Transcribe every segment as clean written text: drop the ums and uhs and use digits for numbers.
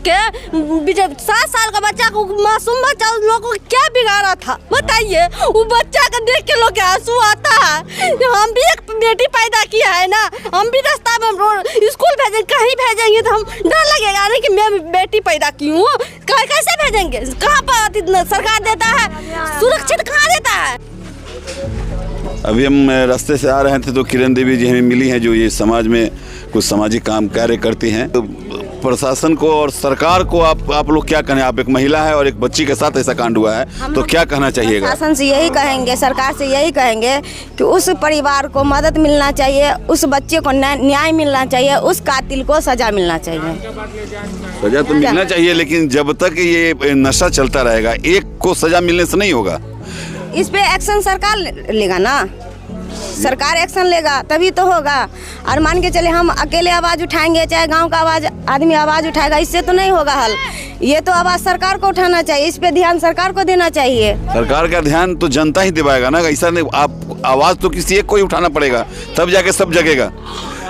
के 7 साल का बच्चा को, मासूम बच्चा, उन लोगों को क्या बिगाड़ा था बताइए। वो बच्चा को देख के लोग के आंसू आता है। हम भी एक बेटी पैदा किया है ना, हम भी रास्ता में स्कूल भेजेंगे, कहीं भेजेंगे तो हम डर लगेगा नहीं कि मैं बेटी पैदा की हूँ। कैसे भेजेंगे? कहाँ पर सरकार देता है, सुरक्षित कहाँ देता है? अभी हम रास्ते से आ रहे थे तो किरण देवी जी हमें मिली हैं, जो ये समाज में कुछ सामाजिक काम कार्य करती हैं। तो प्रशासन को और सरकार को आप लोग क्या कहें? आप एक महिला है और एक बच्ची के साथ ऐसा कांड हुआ है, तो क्या कहना चाहिएगा? प्रशासन से यही कहेंगे, सरकार से यही कहेंगे कि उस परिवार को मदद मिलना चाहिए, उस बच्चे को न्याय मिलना चाहिए, उस कातिल को सजा मिलना चाहिए। सजा तो मिलना चाहिए, लेकिन जब तक ये नशा चलता रहेगा, एक को सजा मिलने से नहीं होगा। इस पे एक्शन सरकार लेगा ना, सरकार एक्शन लेगा तभी तो होगा। और मान के चले हम अकेले आवाज़ उठाएंगे, चाहे गांव का आदमी आवाज़ उठाएगा, इससे तो नहीं होगा हल। ये तो आवाज़ सरकार को उठाना चाहिए, इस पे ध्यान सरकार को देना चाहिए। सरकार का ध्यान तो जनता ही दिवाएगा ना, ऐसा नहीं। आप आवाज़ तो किसी एक को ही उठाना पड़ेगा, तब जाके सब जगेगा।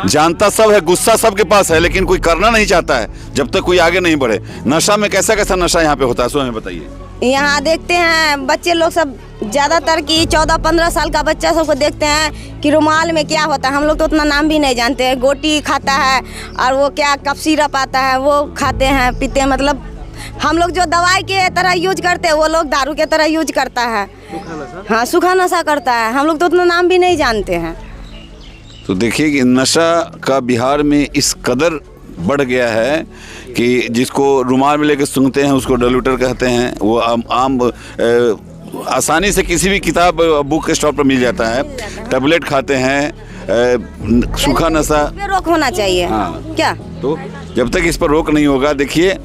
जानता सब है, गुस्सा सबके पास है, लेकिन कोई करना नहीं चाहता है जब तक कोई आगे नहीं बढ़े। नशा में कैसा कैसा नशा यहाँ पे होता है, सो हमें बताइए। यहाँ देखते हैं बच्चे लोग सब, ज़्यादातर की 14-15 साल का बच्चा सबको देखते हैं कि रुमाल में क्या होता है। हम लोग तो उतना नाम भी नहीं जानते हैं। गोटी खाता है और वो क्या कफ सिरप आता है वो खाते हैं, पीते हैं। मतलब हम लोग जो दवाई के तरह यूज करते हैं, वो लोग दारू के तरह यूज करता है। हाँ, सूखा नशा करता है। हम लोग तो उतना नाम भी नहीं जानते हैं। तो देखिए कि नशा का बिहार में इस कदर बढ़ गया है कि जिसको रुमाल में लेकर सूंघते हैं उसको डाइल्यूटर कहते हैं। वो आम आसानी से किसी भी किताब बुक के स्टोर पर मिल जाता है। टैबलेट खाते हैं, सूखा नशा। इस पे रोक होना चाहिए। हाँ। क्या? तो जब तक इस पर रोक नहीं होगा, देखिए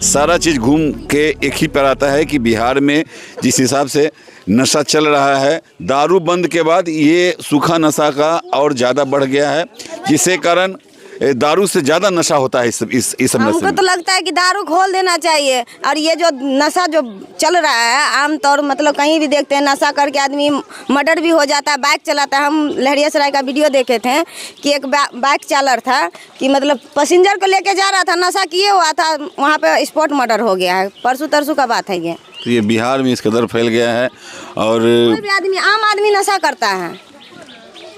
सारा चीज़ घूम के एक ही पर आता है कि बिहार में जिस हिसाब से नशा चल रहा है, दारू बंद के बाद ये सूखा नशा का और ज़्यादा बढ़ गया है, जिसके कारण दारू से ज़्यादा नशा होता है इस नशे हमको तो लगता है कि दारू खोल देना चाहिए। और ये जो नशा जो चल रहा है आमतौर, मतलब कहीं भी देखते हैं नशा करके आदमी मर्डर भी हो जाता है। बाइक चलाता है, हम लहरियासराय का वीडियो देखे थे कि एक बाइक चालक था कि मतलब पैसेंजर को लेके जा रहा था, नशा किए हुआ था, वहाँ पे स्पॉट मर्डर हो गया है। परसों तरसों का बात है ये। तो ये बिहार में इस कदर फैल गया है। और कोई भी आदमी, आम आदमी नशा करता है,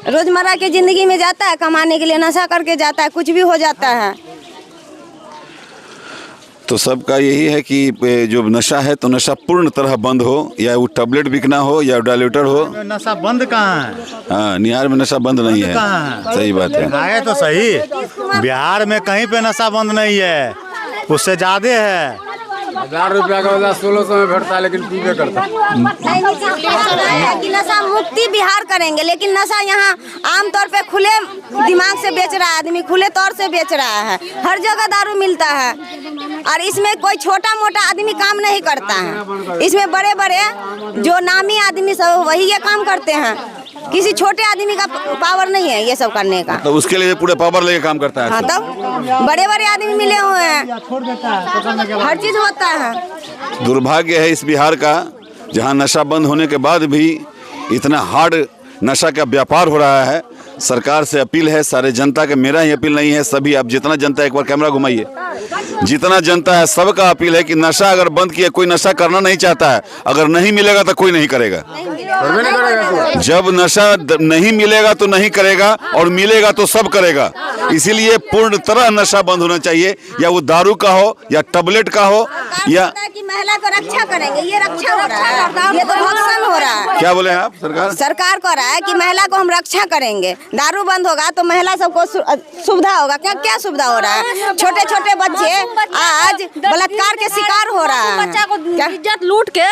रोजमर्रा के जिंदगी में जाता है कमाने के लिए, नशा करके जाता है, कुछ भी हो जाता है। तो सबका यही है कि जो नशा है तो नशा पूर्ण तरह बंद हो, या वो टैबलेट बिकना हो या डाइल्यूटर हो। नशा बंद कहाँ है? हाँ, बिहार में नशा बंद नहीं है। सही बात है। है तो सही, बिहार में कहीं पे नशा बंद नहीं है, उससे ज्यादा है। 1000 रुपया का 1600 में भेटता है, लेकिन पीबे करता है। कि नशा मुक्ति बिहार करेंगे, लेकिन नशा यहाँ आमतौर पे खुले दिमाग से बेच रहा है आदमी, खुले तौर से बेच रहा है। हर जगह दारू मिलता है और इसमें कोई छोटा मोटा आदमी काम नहीं करता है। इसमें बड़े बड़े जो नामी आदमी सब वही ये काम करते हैं। किसी छोटे आदमी का पावर नहीं है ये सब करने का। तो उसके लिए पूरे पावर लेके काम करता है। हाँ, तब बड़े बड़े आदमी मिले हुए हैं, हर चीज होता है। दुर्भाग्य है इस बिहार का, जहां नशा बंद होने के बाद भी इतना हार्ड नशा का व्यापार हो रहा है। सरकार से अपील है, सारे जनता के, मेरा ही अपील नहीं है, सभी, आप जितना जनता, एक बार कैमरा घुमाइए, जितना जनता है सबका अपील है कि नशा अगर बंद किया, कोई नशा करना नहीं चाहता है, अगर नहीं मिलेगा तो कोई नहीं करेगा। जब नशा नहीं मिलेगा तो नहीं करेगा, और मिलेगा तो सब करेगा। इसीलिए पूर्ण तरह नशा बंद होना चाहिए, या वो दारू का हो या टैबलेट का हो या कि महिला को रक्षा करेंगे। ये रक्षा हो रहा है, ये तो भक्षण हो रहा है। क्या बोले हैं आप? सरकार को रहा है कि महिला को हम रक्षा करेंगे। दारू बंद होगा तो महिला सबको सुविधा होगा। क्या क्या सुविधा हो रहा है? छोटे छोटे बच्चे आज बलात्कार के शिकार हो रहा है। बच्चा को इज्जत लूट के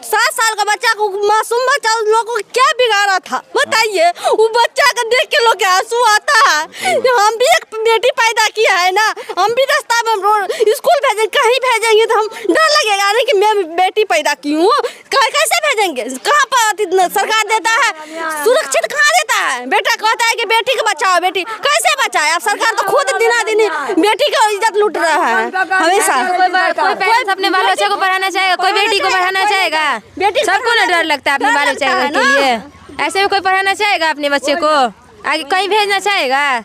7 साल का बच्चा को, मासूम बच्चा, उन लोगों को क्या बिगाड़ा था बताइए। वो बच्चा को देख के लोग के आंसू आता है। हम भी एक बेटी पैदा किया है ना, हम भी रास्ता में स्कूल भेजेंगे, कहीं भेजेंगे तो हम डर लगेगा नहीं कि मैं बेटी पैदा की हूँ। कैसे भेजेंगे? कहाँ पर सरकार देता है, सुरक्षित कहाँ देता है? बेटा कहता है कि बेटी को बचाओ, बेटी कैसे बचाए? अब सरकार तो खुद दिन बेटी को इज्जत लूट रहा है हमेशा। कोई पेरेंट्स अपने बाल बच्चे को पढ़ाना चाहेगा, कोई बेटी को पढ़ाना चाहेगा? सबको ना डर लगता है अपने बाल बच्चे के लिए। ऐसे में कोई पढ़ाना चाहेगा अपने बच्चे को, आगे कहीं भेजना चाहेगा?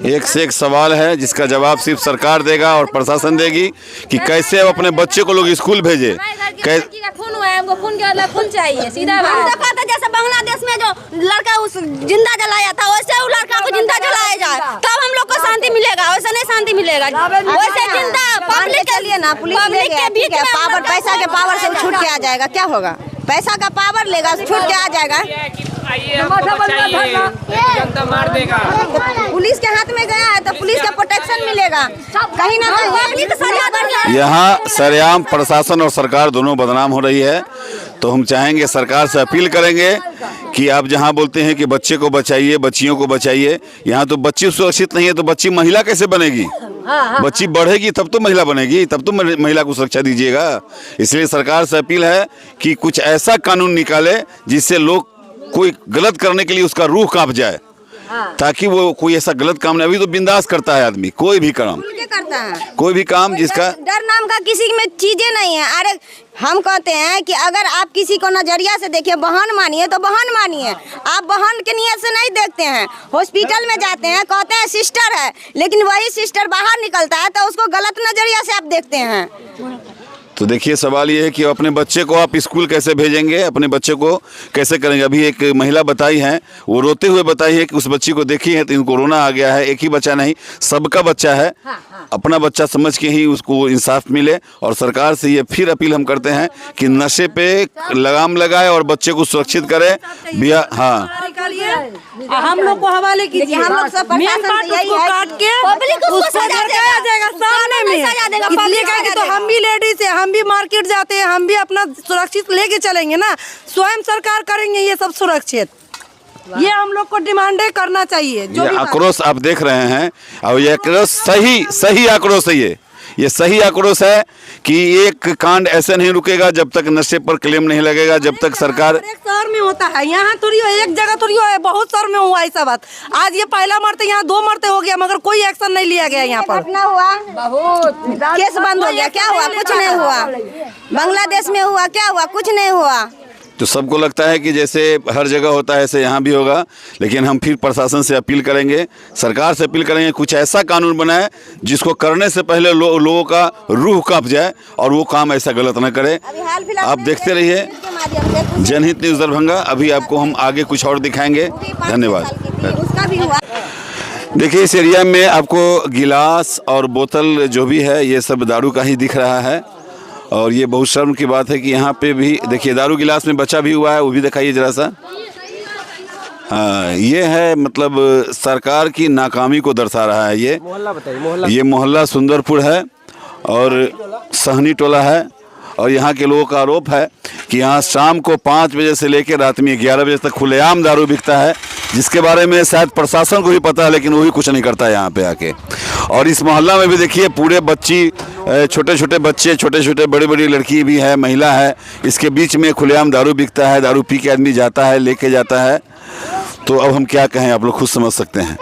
एक से एक सवाल है जिसका जवाब सिर्फ सरकार देगा और प्रशासन देगी कि कैसे अब अपने बच्चे को लोग स्कूल भेजे। लड़की का खून हुआ है, हमको खून के बदला खून चाहिए, सीधा हम बात। देखा था जैसे बांग्लादेश में जो लड़का उस जिंदा जलाया था, वैसे वो लड़का को जिंदा जलाया जाए, तब हम लोग को शांति मिलेगा। वैसे नहीं शांति मिलेगा, वैसे जिंदा पब्लिक के लिए ना पुलिस पब्लिक के बीच में पावर, पैसा के पावर से छूट के आ जाएगा, क्या होगा? पैसा का पावर लेगा, छूट के आ जाएगा। जनता मार देगा। पुलिस के हाथ में गया है तो पुलिस का प्रोटेक्शन मिलेगा कहीं ना कहीं। यहाँ सरेआम प्रशासन और सरकार दोनों बदनाम हो रही है। तो हम चाहेंगे, सरकार से अपील करेंगे कि आप जहाँ बोलते हैं कि बच्चे को बचाइए, बच्चियों को बचाइए, यहाँ तो बच्ची सुरक्षित नहीं है तो बच्ची महिला कैसे बनेगी? बच्ची बढ़ेगी तब तो महिला बनेगी, तब तो महिला को सुरक्षा दीजिएगा। इसलिए सरकार से अपील है कि कुछ ऐसा कानून निकाले जिससे लोग कोई गलत करने के लिए उसका रूह कांप जाए, ताकि वो कोई ऐसा गलत काम नहीं। अभी तो बिंदास करता है आदमी कोई भी काम, करता है कोई भी काम जिसका डर नाम का किसी में चीजें नहीं है। अरे हम कहते हैं कि अगर आप किसी को नजरिया से देखिए, बहन मानिए तो बहन मानिए। आप बहन के नियत से नहीं देखते हैं। हॉस्पिटल में जाते हैं, कहते हैं सिस्टर है, लेकिन वही सिस्टर बाहर निकलता है तो उसको गलत नजरिया से आप देखते हैं। तो देखिए, सवाल ये है कि अपने बच्चे को आप स्कूल कैसे भेजेंगे, अपने बच्चे को कैसे करेंगे। अभी एक महिला बताई है, वो रोते हुए बताई है कि उस बच्ची को देखी है तो इनको कोरोना आ गया है। एक ही बच्चा नहीं, सबका बच्चा है। अपना बच्चा समझ के ही उसको इंसाफ मिले। और सरकार से ये फिर अपील हम करते हैं कि नशे पे लगाम लगाए और बच्चे को सुरक्षित करे। हाँ, हम लोग को हवाले कीजिए। हम लोग सब मेन पार्ट उसको काट के पब्लिक उसको सजाया जाएगा सामने में। इसलिए कहेंगे तो हम भी लेडीज है, हम भी मार्केट जाते हैं, हम भी अपना सुरक्षित लेके चलेंगे ना। स्वयं सरकार करेंगे ये सब सुरक्षित, ये हम लोग को डिमांड करना चाहिए। जो ये आक्रोश आप देख रहे हैं, और ये आक्रोश सही आक्रोश है। ये सही आक्रोश है कि एक कांड ऐसे नहीं रुकेगा जब तक नशे पर क्लेम नहीं लगेगा, जब तक सरकार। एक शहर में होता है, यहाँ थोड़ी हो, एक जगह थोड़ी हो, बहुत शहर में हुआ ऐसा बात। आज ये पहला मरते, यहाँ 2 मरते हो गया, मगर कोई एक्शन नहीं लिया गया। यहाँ पर घटना हुआ, केस बंद हो गया, क्या हुआ? कुछ नहीं हुआ। बांग्लादेश में हुआ, क्या हुआ? कुछ नहीं हुआ। तो सबको लगता है कि जैसे हर जगह होता है ऐसे यहाँ भी होगा। लेकिन हम फिर प्रशासन से अपील करेंगे, सरकार से अपील करेंगे, कुछ ऐसा कानून बनाए जिसको करने से पहले लोगों का रूह कांप जाए और वो काम ऐसा गलत न करे। आप देखते रहिए जनहित न्यूज़ दरभंगा। अभी आपको हम आगे कुछ और दिखाएंगे। धन्यवाद। उसका भी हुआ। देखिए, इस एरिया में आपको गिलास और बोतल जो भी है ये सब दारू का ही दिख रहा है। और ये बहुत शर्म की बात है कि यहाँ पे भी देखिए दारू गिलास में बच्चा भी हुआ है, वो भी दिखाइए ज़रा सा। हाँ, ये है मतलब सरकार की नाकामी को दर्शा रहा है। ये मोहल्ला बताइए, मोहल्ला। ये मोहल्ला सुंदरपुर है और सहनी टोला है। और यहाँ के लोगों का आरोप है कि यहाँ शाम को 5 बजे से लेकर रात में 11 बजे तक खुलेआम दारू बिकता है, जिसके बारे में शायद प्रशासन को भी पता है, लेकिन वो भी कुछ नहीं करता है यहाँ पे आके। और इस मोहल्ला में भी देखिए पूरे बच्ची, छोटे छोटे बच्चे, छोटे छोटे बड़ी बड़ी लड़की भी है, महिला है, इसके बीच में खुलेआम दारू बिकता है। दारू पी के आदमी जाता है, लेके जाता है। तो अब हम क्या कहें, आप लोग खुद समझ सकते हैं।